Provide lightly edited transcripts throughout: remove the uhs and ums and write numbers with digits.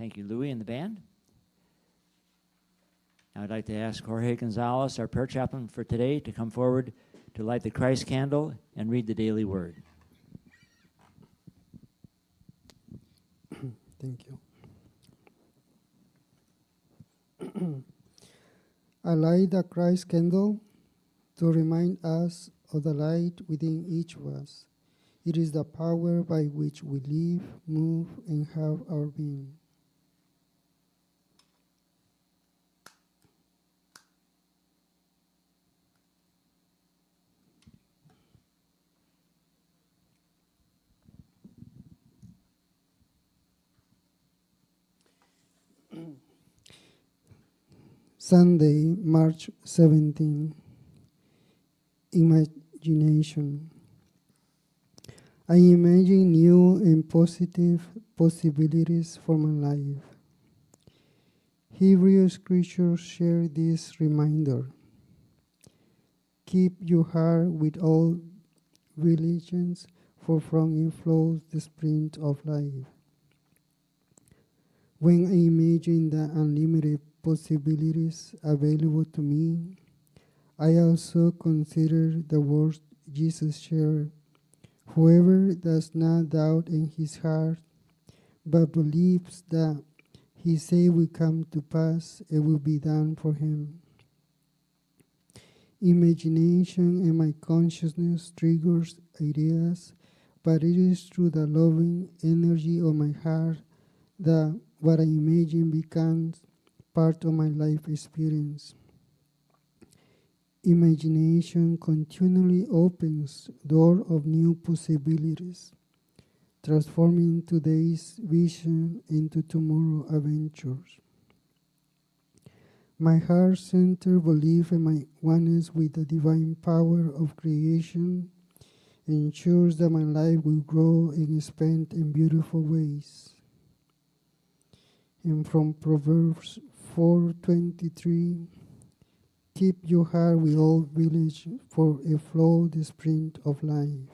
Thank you, Louie and the band. Now I'd like to ask Jorge Gonzalez, our prayer chaplain for today, to come forward to light the Christ candle and read the daily word. Thank you. I light the Christ candle to remind us of the light within each of us. It is the power by which we live, move, and have our being. Sunday, March 17. Imagination. I imagine new and positive possibilities for my life. Hebrew scriptures share this reminder. Keep your heart with all diligence, for from it flows the spring of life. When I imagine the unlimited possibilities available to me, I also consider the words Jesus shared. Whoever does not doubt in his heart, but believes that he say will come to pass, it will be done for him. Imagination and my consciousness triggers ideas, but it is through the loving energy of my heart that what I imagine becomes part of my life experience. Imagination continually opens door of new possibilities, transforming today's vision into tomorrow's adventures. My heart-centered belief in my oneness with the divine power of creation ensures that my life will grow and expand in beautiful ways. And from Proverbs 4:23, keep your heart with all diligence, for it flows the spring of life.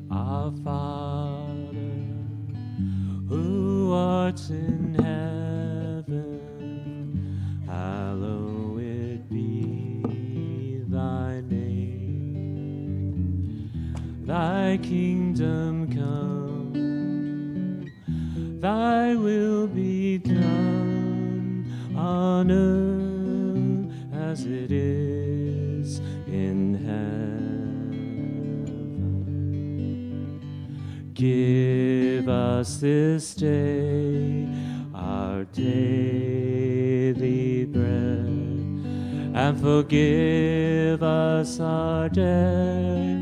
Our Father, who art in heaven, hallowed be thy name. Thy kingdom come, thy will be done on earth as it is in heaven. Give us this day our daily bread, and forgive us our debt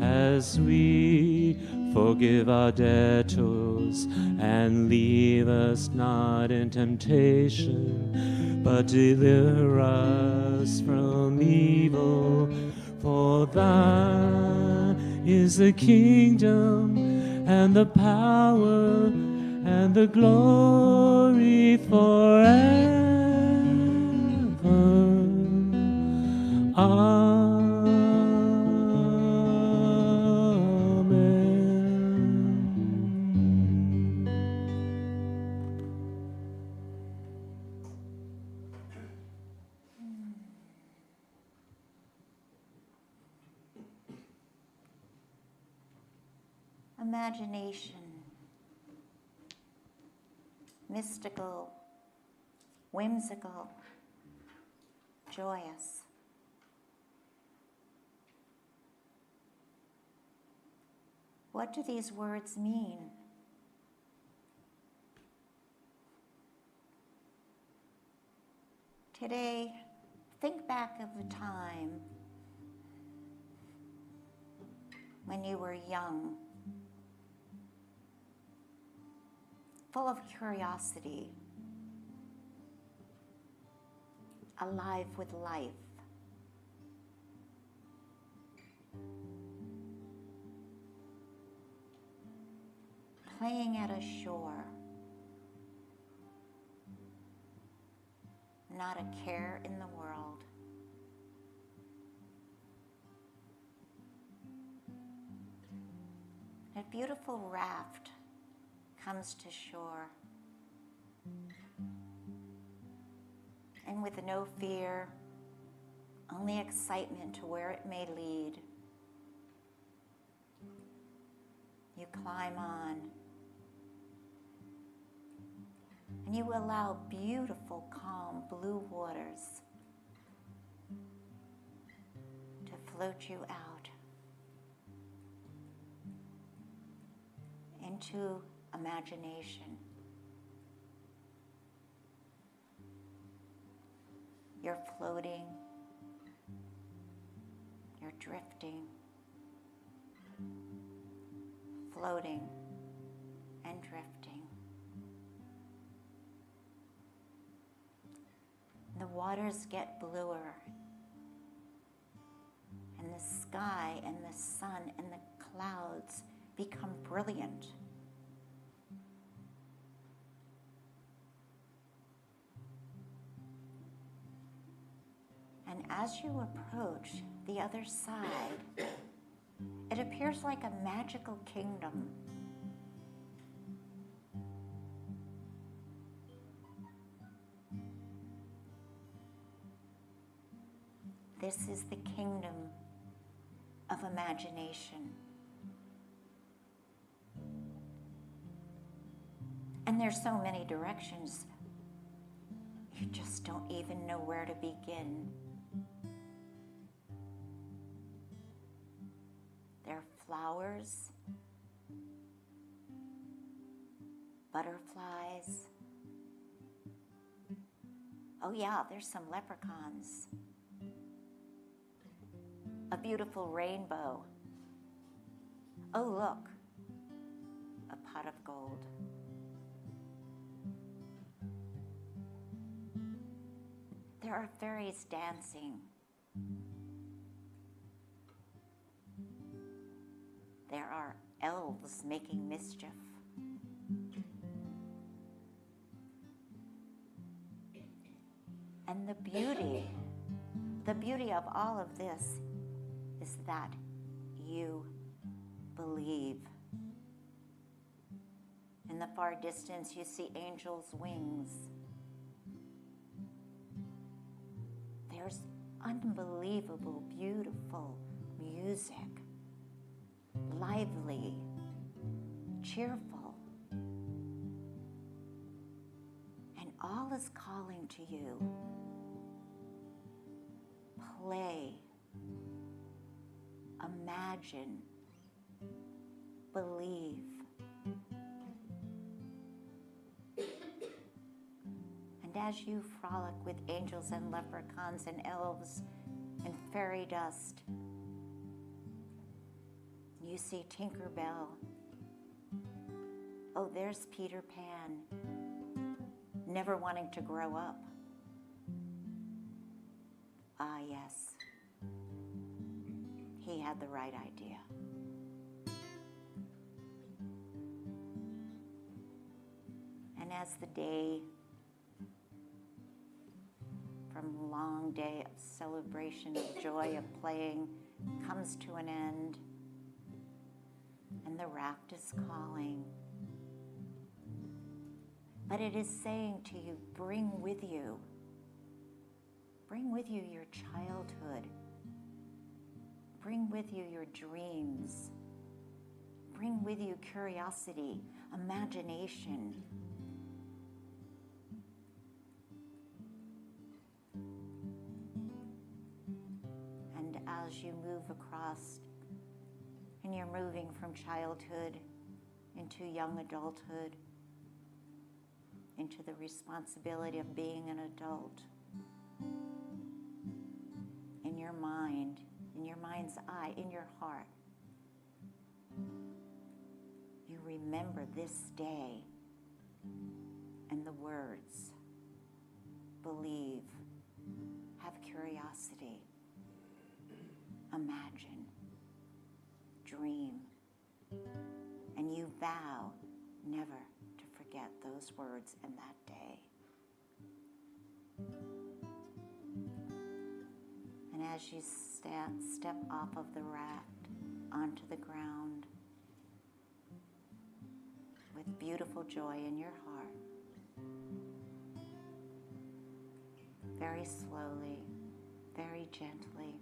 as we forgive our debtors, and lead us not in temptation, but deliver us from evil. For thine is the kingdom, and the power, and the glory forever. Imagination, mystical, whimsical, joyous. What do these words mean? Today, think back of a time when you were young, full of curiosity, alive with life. Playing at a shore, not a care in the world. beautiful raft comes to shore. And with no fear, only excitement to where it may lead, you climb on, and you allow beautiful, calm blue waters to float you out into imagination. You're floating, you're drifting, floating and drifting. The waters get bluer, and the sky and the sun and the clouds become brilliant. And as you approach the other side, it appears like a magical kingdom. This is the kingdom of imagination. And there's so many directions, you just don't even know where to begin. There are flowers, butterflies. Oh yeah, there's some leprechauns. A beautiful rainbow. Oh look, a pot of gold. There are fairies dancing. There are elves making mischief. And the beauty of all of this is that you believe. In the far distance, you see angels' wings. There's unbelievable, beautiful music, lively, cheerful. And all is calling to you. Play, imagine, believe. And as you frolic with angels and leprechauns and elves and fairy dust, you see Tinkerbell. Oh, there's Peter Pan, never wanting to grow up. Ah, yes, he had the right idea. And as the day, from a long day of celebration, of joy, of playing, comes to an end, and the raft is calling, but it is saying to you, bring with you your childhood. Bring with you your dreams. Bring with you curiosity, imagination. And as you move across, and you're moving from childhood into young adulthood, into the responsibility of being an adult, in your mind, in your mind's eye, in your heart, you remember this day and the words, believe, have curiosity, imagine, dream, and you vow never to forget those words and that day. And as you step off of the raft onto the ground, beautiful joy in your heart. Very slowly, very gently.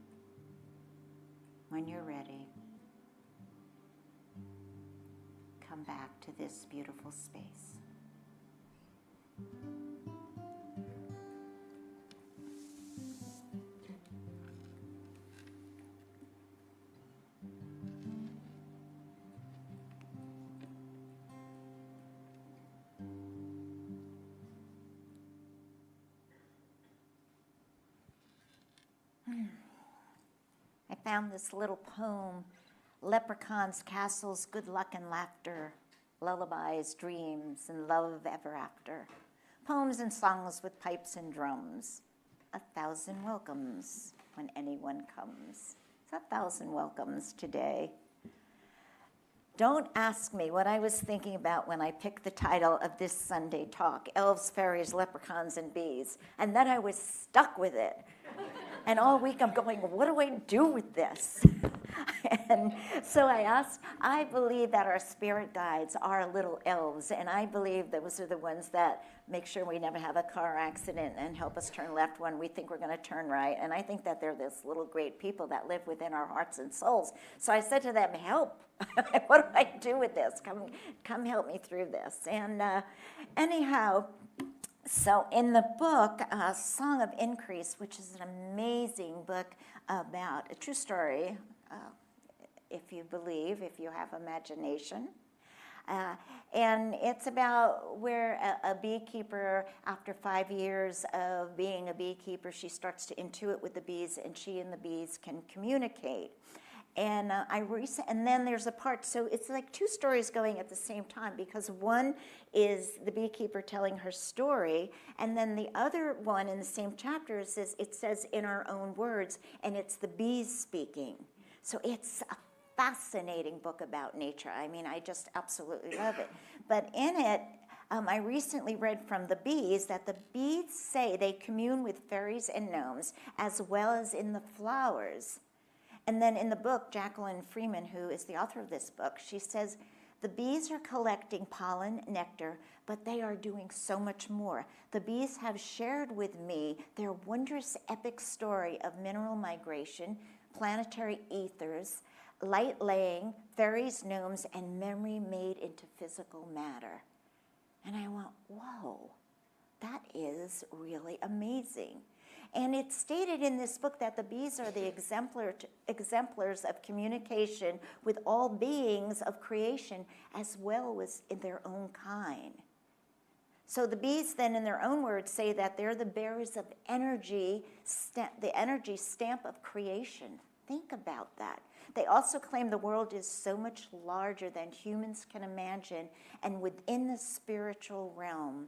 When you're ready, come back to this beautiful space. I found this little poem, Leprechauns, Castles, Good Luck and Laughter, Lullabies, Dreams, and Love Ever After. Poems and songs with pipes and drums. 1,000 welcomes when anyone comes. It's 1,000 welcomes today. Don't ask me what I was thinking about when I picked the title of this Sunday talk, Elves, Fairies, Leprechauns, and Bees, and then I was stuck with it. And all week I'm going, what do I do with this? And so I believe that our spirit guides are little elves, and I believe those are the ones that make sure we never have a car accident and help us turn left when we think we're going to turn right. And I think that they're this little great people that live within our hearts and souls. So I said to them, help. What do I do with this? Come help me through this. And anyhow, so in the book, Song of Increase, which is an amazing book about a true story, if you believe, if you have imagination. And it's about where a beekeeper, after 5 years of being a beekeeper, she starts to intuit with the bees, and she and the bees can communicate. And and then there's a part, so it's like two stories going at the same time, because one is the beekeeper telling her story, and then the other one in the same chapter it says in our own words, and it's the bees speaking. So it's a fascinating book about nature. I mean, I just absolutely love it. But in it, I recently read from the bees that the bees say they commune with fairies and gnomes as well as in the flowers. And then in the book, Jacqueline Freeman, who is the author of this book, she says, the bees are collecting pollen, nectar, but they are doing so much more. The bees have shared with me their wondrous epic story of mineral migration, planetary ethers, light laying, fairies, gnomes, and memory made into physical matter. And I went, whoa, that is really amazing. And it's stated in this book that the bees are the exemplars of communication with all beings of creation as well as in their own kind. So the bees then, in their own words, say that they're the bearers of energy, the energy stamp of creation. Think about that. They also claim the world is so much larger than humans can imagine, and within the spiritual realm,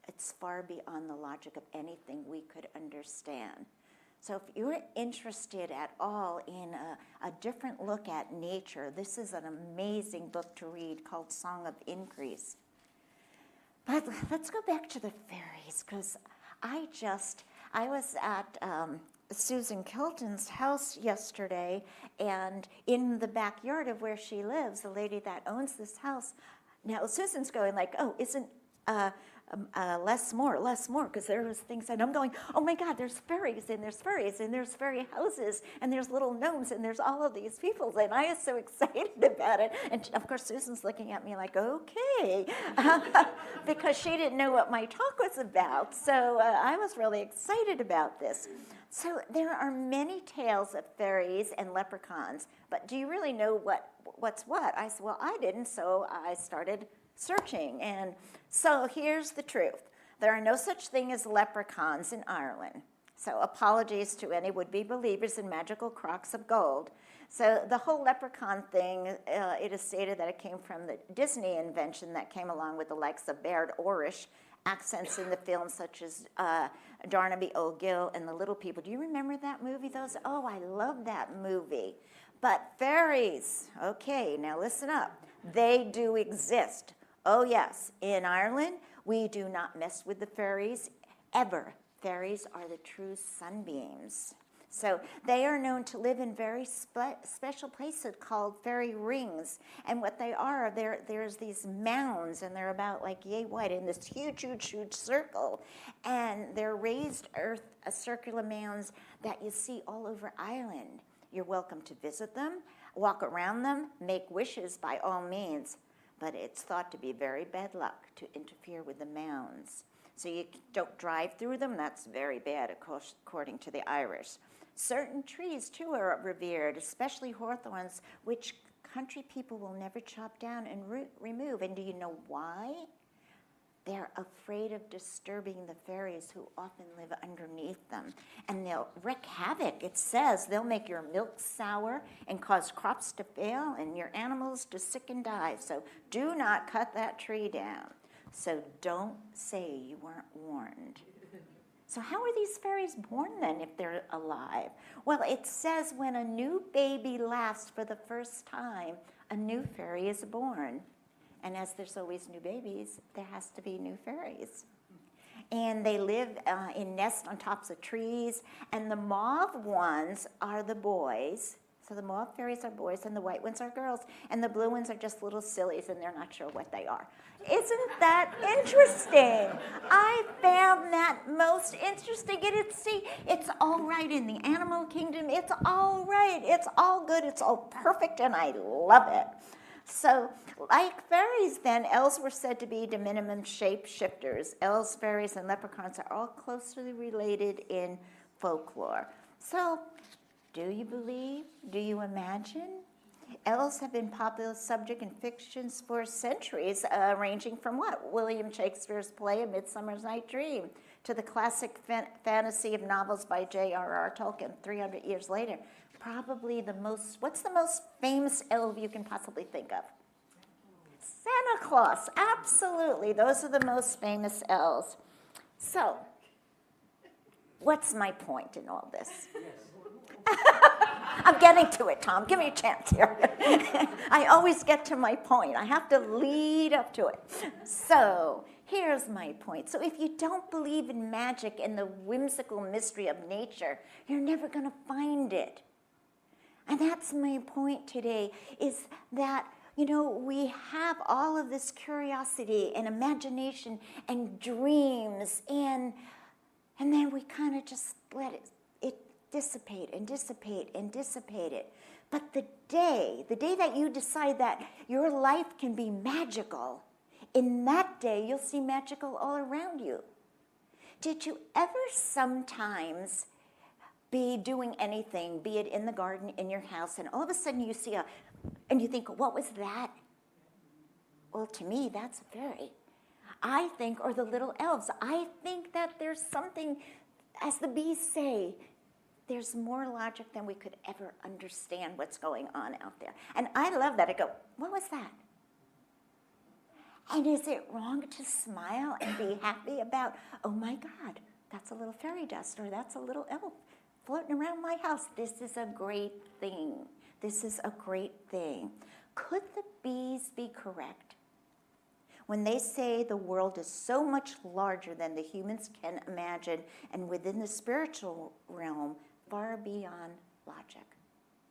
it's far beyond the logic of anything we could understand. So if you're interested at all in a different look at nature, this is an amazing book to read called Song of Increase. But let's go back to the fairies, because I was at Susan Kelton's house yesterday, and in the backyard of where she lives, the lady that owns this house, now Susan's going like, oh, isn't less more, because there's things, and I'm going, oh my God, there's fairies, and there's fairy houses, and there's little gnomes, and there's all of these people, and I was so excited about it, and of course Susan's looking at me like, okay, because she didn't know what my talk was about, so I was really excited about this. So there are many tales of fairies and leprechauns, but do you really know what's what? I said, well, I didn't, so I started searching, and so here's the truth. There are no such thing as leprechauns in Ireland. So apologies to any would-be believers in magical crocks of gold. So the whole leprechaun thing, it is stated that it came from the Disney invention that came along with the likes of Baird Orish, accents in the films such as Darnaby O'Gill and The Little People. Do you remember that movie? Oh, I love that movie. But fairies, okay, now listen up. They do exist. Oh yes, in Ireland, we do not mess with the fairies ever. Fairies are the true sunbeams. So they are known to live in very special places called fairy rings. And what they are, there's these mounds, and they're about like yay wide in this huge, huge, huge circle. And they're raised earth, circular mounds that you see all over Ireland. You're welcome to visit them, walk around them, make wishes by all means. But it's thought to be very bad luck to interfere with the mounds. So you don't drive through them. That's very bad, of course, according to the Irish. Certain trees, too, are revered, especially hawthorns, which country people will never chop down and remove. And do you know why? They're afraid of disturbing the fairies who often live underneath them. And they'll wreak havoc. It says they'll make your milk sour and cause crops to fail and your animals to sick and die. So do not cut that tree down. So don't say you weren't warned. So how are these fairies born then if they're alive? Well, it says when a new baby laughs for the first time, a new fairy is born. And as there's always new babies, there has to be new fairies. And they live in nests on tops of trees. And the mauve ones are the boys. So the mauve fairies are boys, and the white ones are girls. And the blue ones are just little sillies, and they're not sure what they are. Isn't that interesting? I found that most interesting. And it's all right in the animal kingdom. It's all right. It's all good. It's all perfect, and I love it. So, like fairies then, elves were said to be de minimis shape-shifters. Elves, fairies, and leprechauns are all closely related in folklore. So, do you believe? Do you imagine? Elves have been popular subject in fictions for centuries, ranging from what? William Shakespeare's play A Midsummer Night's Dream to the classic fantasy of novels by J.R.R. Tolkien 300 years later. Probably what's the most famous elf you can possibly think of? Santa Claus, absolutely. Those are the most famous elves. So, what's my point in all this? I'm getting to it, Tom. Give me a chance here. I always get to my point. I have to lead up to it. So, here's my point. So if you don't believe in magic and the whimsical mystery of nature, you're never going to find it. And that's my point today, is that, we have all of this curiosity and imagination and dreams, and then we kind of just let it dissipate and dissipate and dissipate it. But the day that you decide that your life can be magical, in that day you'll see magical all around you. Did you ever sometimes be doing anything, be it in the garden, in your house, and all of a sudden you see and you think, what was that? Well, to me, that's a fairy. I think, or the little elves, I think that there's something, as the bees say, there's more logic than we could ever understand what's going on out there. And I love that. I go, what was that? And is it wrong to smile and be happy about, oh my God, that's a little fairy dust, or that's a little elf floating around my house? This is a great thing. This is a great thing. Could the bees be correct when they say the world is so much larger than the humans can imagine, and within the spiritual realm, far beyond logic?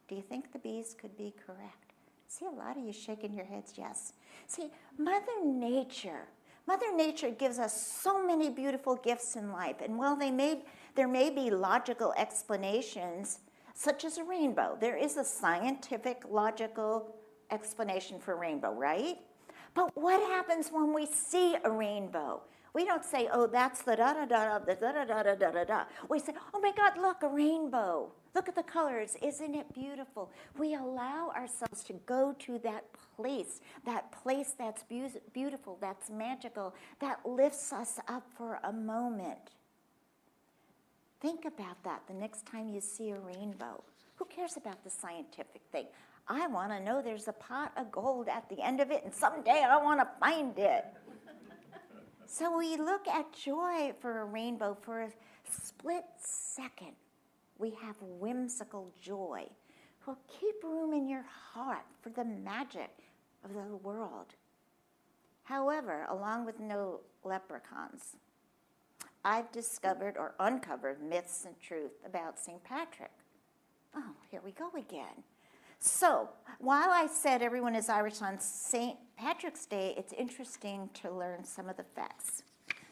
Do you think the bees could be correct? See, a lot of you shaking your heads, yes. See, Mother Nature gives us so many beautiful gifts in life. And while there may be logical explanations, such as a rainbow. There is a scientific, logical explanation for a rainbow, right? But what happens when we see a rainbow? We don't say, oh, that's the da-da-da, the da-da-da-da-da-da-da. We say, oh my God, look, a rainbow. Look at the colors. Isn't it beautiful? We allow ourselves to go to that place that's beautiful, that's magical, that lifts us up for a moment. Think about that the next time you see a rainbow. Who cares about the scientific thing? I want to know there's a pot of gold at the end of it, and someday I want to find it. So we look at joy for a rainbow for a split second. We have whimsical joy. Well, keep room in your heart for the magic of the world. However, along with no leprechauns, I've discovered or uncovered myths and truth about St. Patrick. Oh, here we go again. So, while I said everyone is Irish on St. Patrick's Day, it's interesting to learn some of the facts.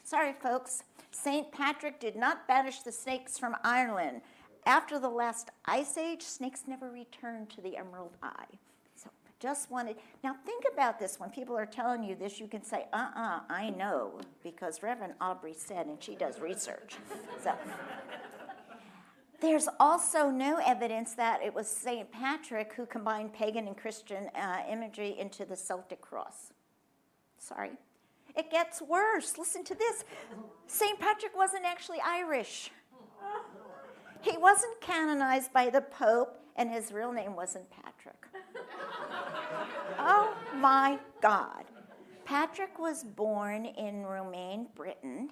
Sorry, folks. St. Patrick did not banish the snakes from Ireland. After the last ice age, snakes never returned to the Emerald Isle. So, just wanted. Now, think about this. When people are telling you this, you can say, I know, because Reverend Aubree said, and she does research. So. There's also no evidence that it was St. Patrick who combined pagan and Christian imagery into the Celtic cross. Sorry. It gets worse. Listen to this. St. Patrick wasn't actually Irish. He wasn't canonized by the Pope, and his real name wasn't Patrick. Oh, my God. Patrick was born in Romaine, Britain.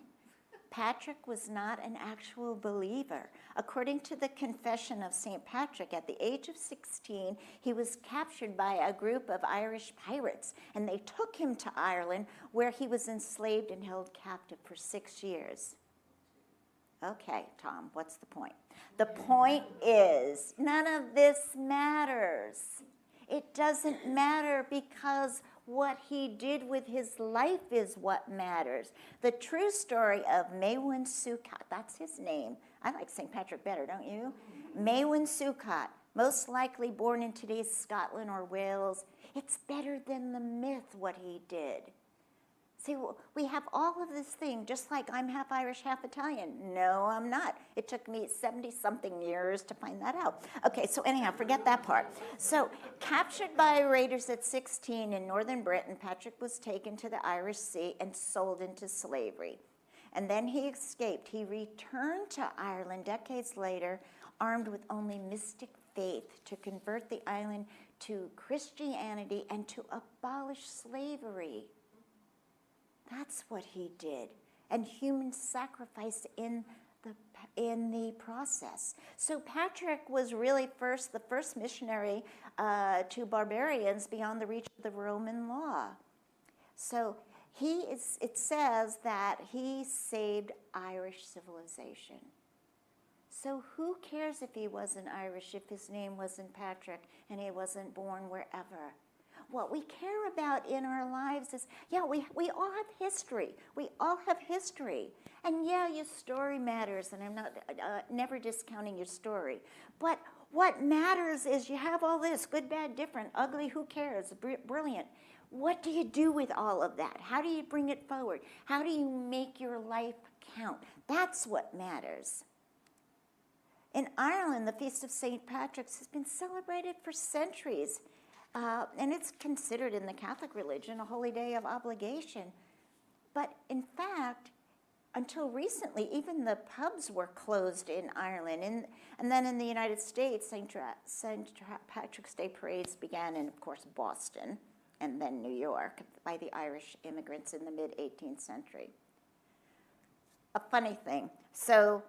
Patrick was not an actual believer. According to the Confession of St. Patrick, at the age of 16, he was captured by a group of Irish pirates, and they took him to Ireland, where he was enslaved and held captive for 6 years. Okay, Tom, what's the point? The point is, none of this matters. It doesn't matter because what he did with his life is what matters. The true story of Maewyn Succat, that's his name. I like St. Patrick better, don't you? Maewyn Succat, most likely born in today's Scotland or Wales. It's better than the myth what he did. See, we have all of this thing, just like I'm half Irish, half Italian. No, I'm not. It took me 70-something years to find that out. Okay, so anyhow, forget that part. So, captured by raiders at 16 in northern Britain, Patrick was taken to the Irish Sea and sold into slavery. And then he escaped. He returned to Ireland decades later, armed with only mystic faith to convert the island to Christianity and to abolish slavery. That's what he did, and human sacrifice in the process. So Patrick was really the first missionary to barbarians beyond the reach of the Roman law. So it says that he saved Irish civilization. So who cares if he wasn't Irish, if his name wasn't Patrick, and he wasn't born wherever? What we care about in our lives is, we all have history. We all have history. And your story matters, and I'm not never discounting your story. But what matters is you have all this, good, bad, different, ugly, who cares, brilliant. What do you do with all of that? How do you bring it forward? How do you make your life count? That's what matters. In Ireland, the Feast of St. Patrick's has been celebrated for centuries. And it's considered in the Catholic religion a holy day of obligation. But in fact, until recently, even the pubs were closed in Ireland. And then in the United States, St. Patrick's Day parades began in, of course, Boston and then New York by the Irish immigrants in the mid-18th century. A funny thing. So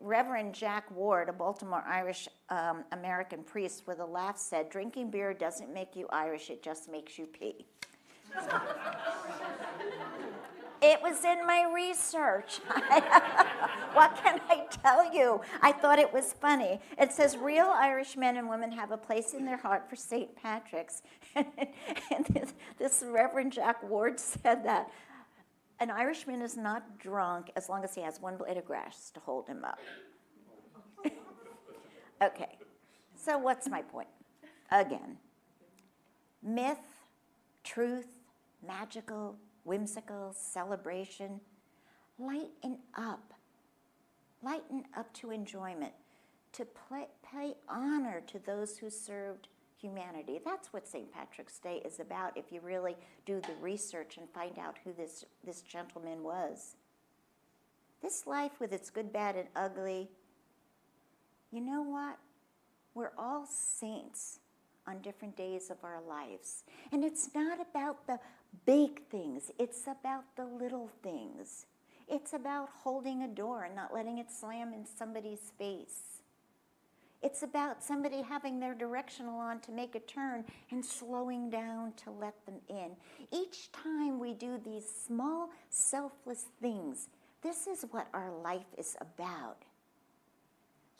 Reverend Jack Ward, a Baltimore Irish American priest with a laugh, said, "Drinking beer doesn't make you Irish, it just makes you pee." It was in my research. What can I tell you? I thought it was funny. It says, real Irish men and women have a place in their heart for St. Patrick's. And this Reverend Jack Ward said that. An Irishman is not drunk as long as he has one blade of grass to hold him up. Okay, so what's my point? Again, myth, truth, magical, whimsical, celebration, lighten up to enjoyment, to pay honor to those who served humanity. That's what St. Patrick's Day is about if you really do the research and find out who this gentleman was. This life with its good, bad, and ugly, you know what? We're all saints on different days of our lives. And it's not about the big things. It's about the little things. It's about holding a door and not letting it slam in somebody's face. It's about somebody having their directional on to make a turn and slowing down to let them in. Each time we do these small, selfless things, this is what our life is about.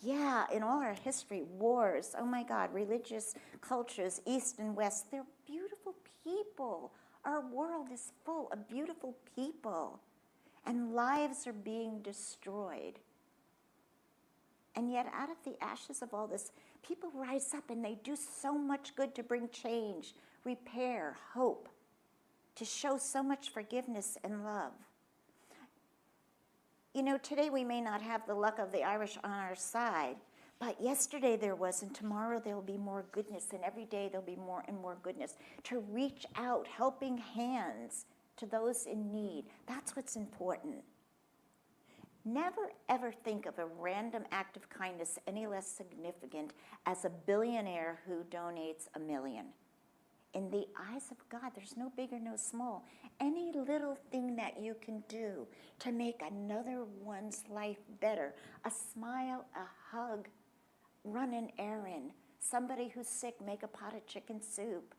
Yeah, in all our history, wars, oh my God, religious cultures, East and West, they're beautiful people. Our world is full of beautiful people, and lives are being destroyed. And yet, out of the ashes of all this, people rise up and they do so much good to bring change, repair, hope, to show so much forgiveness and love. You know, today we may not have the luck of the Irish on our side, but yesterday there was, and tomorrow there will be more goodness, and every day there'll be more and more goodness. To reach out, helping hands to those in need, that's what's important. Never ever think of a random act of kindness any less significant as a billionaire who donates $1 million. In the eyes of God, there's no big or no small. Any little thing that you can do to make another one's life better, a smile, a hug, run an errand, somebody who's sick, make a pot of chicken soup.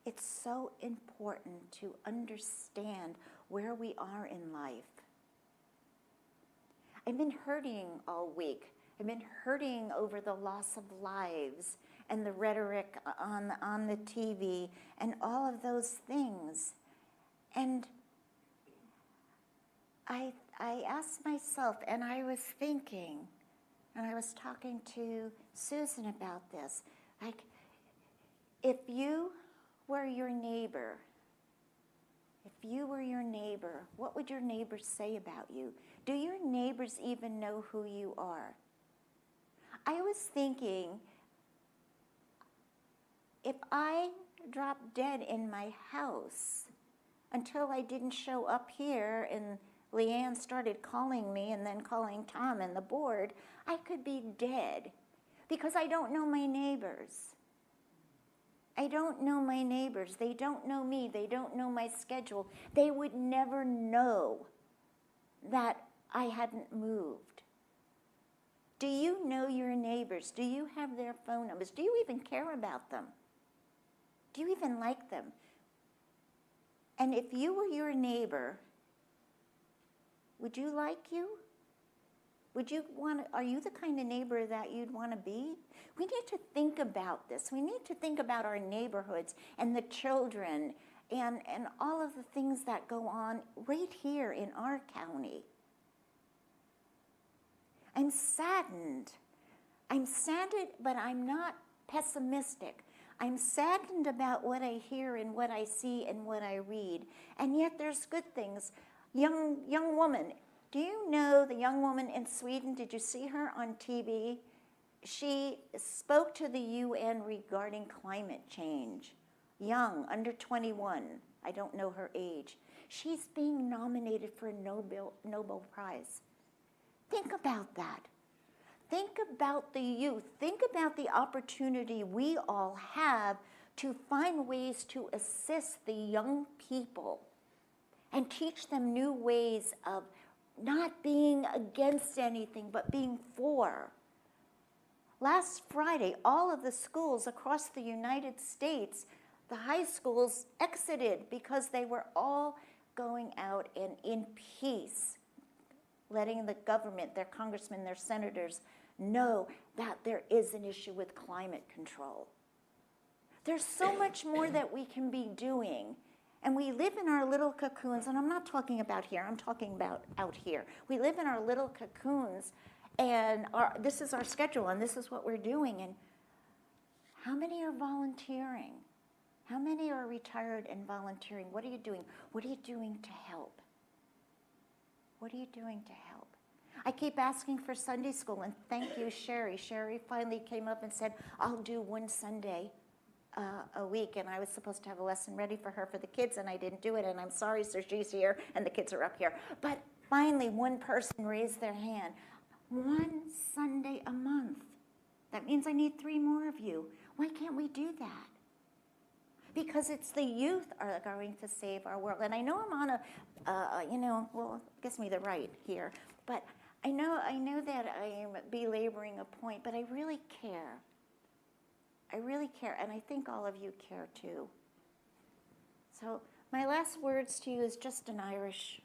It's so important to understand where we are in life. I've been hurting all week. I've been hurting over the loss of lives and the rhetoric on the TV and all of those things. And I asked myself, and I was thinking, and I was talking to Susan about this, like, if you were your neighbor, what would your neighbors say about you? Do your neighbors even know who you are? I was thinking, if I dropped dead in my house until I didn't show up here and Leanne started calling me and then calling Tom and the board, I could be dead because I don't know my neighbors. I don't know my neighbors. They don't know me. They don't know my schedule. They would never know that I hadn't moved. Do you know your neighbors? Do you have their phone numbers? Do you even care about them? Do you even like them? And if you were your neighbor, would you like you? Are you the kind of neighbor that you'd want to be? We need to think about this. We need to think about our neighborhoods and the children and all of the things that go on right here in our county. I'm saddened. I'm saddened, but I'm not pessimistic. I'm saddened about what I hear and what I see and what I read. And yet there's good things. Young woman, do you know the young woman in Sweden? Did you see her on TV? She spoke to the UN regarding climate change. Young, under 21. I don't know her age. She's being nominated for a Nobel Prize. Think about that. Think about the youth. Think about the opportunity we all have to find ways to assist the young people and teach them new ways of not being against anything, but being for. Last Friday, all of the schools across the United States, the high schools exited because they were all going out and in peace, letting the government, their congressmen, their senators know that there is an issue with climate control. There's so much more that we can be doing. And we live in our little cocoons, and I'm not talking about here, I'm talking about out here. We live in our little cocoons, and this is our schedule, and this is what we're doing. And how many are volunteering? How many are retired and volunteering? What are you doing? What are you doing to help? What are you doing to help? I keep asking for Sunday school, and thank you, Sherry. Sherry finally came up and said, I'll do one Sunday a week, and I was supposed to have a lesson ready for her for the kids, and I didn't do it, and I'm sorry, so she's here, and the kids are up here. But finally, one person raised their hand. One Sunday a month. That means I need 3 more of you. Why can't we do that? Because it's the youth are going to save our world. And I know I'm on it gives me the right here, but I know that I am belaboring a point, but I really care. I really care, and I think all of you care too. So my last words to you is just an Irish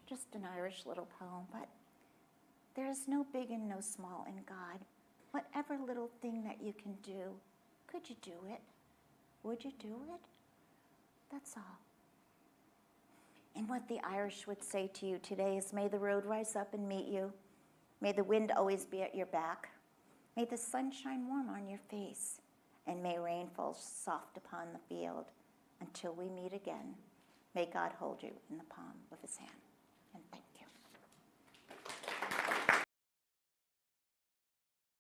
little poem, but There is no big and no small in God. Whatever little thing that you can do, could you do it? Would you do it? That's all. And what the Irish would say to you today is, may the road rise up and meet you. May the wind always be at your back. May the sun shine warm on your face. And may rain fall soft upon the field. Until we meet again, may God hold you in the palm of his hand. And thank you.